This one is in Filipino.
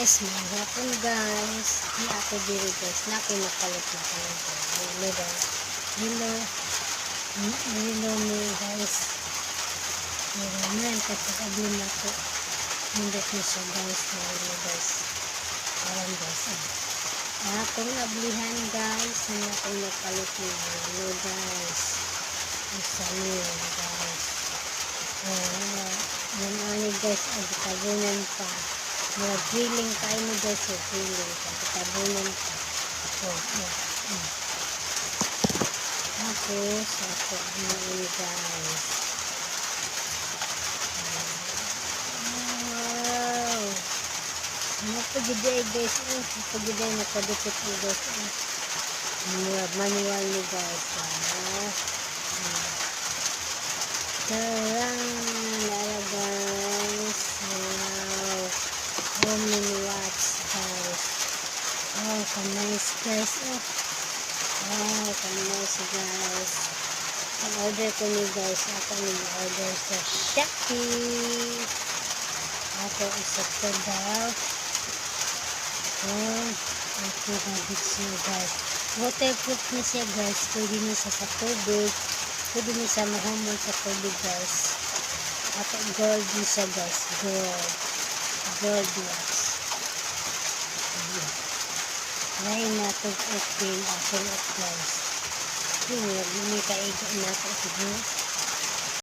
guys, may hapon guys. Ni ako diri guys, nakinukalit na ko ng hello guys. Hello me guys. Pero man, pagkakabli na ko. Hindot na siya guys. Hello guys. Ayan guys. Akong ablihan guys. Na nakinukalit na hello guys. Isa niyo guys. Yan ani guys, agitabunan pa. Mga drilling tayo mo guys, drilling pa. Agitabunan pa. Tapos, ako ano guys. Wow! Ano pa giday guys? Ano pa giday nakadikit mo guys? Manual ni guys. Tarang! Lala guys. Wow! How many watts guys? Wow, ka-nice guys. Wow, ka-nice guys. Order ko ni guys. Ako nag-order sa Shopee. Ako isa ko daw. Ito nabit siya guys. Waterproof na siya guys. Pwede niya sa tubig. Pwede niya sa mahumol sa tubig guys. Ako gold niya siya guys. Gold watch. Ngayon natin open. Apple of guys. Hindi kaigo na ako.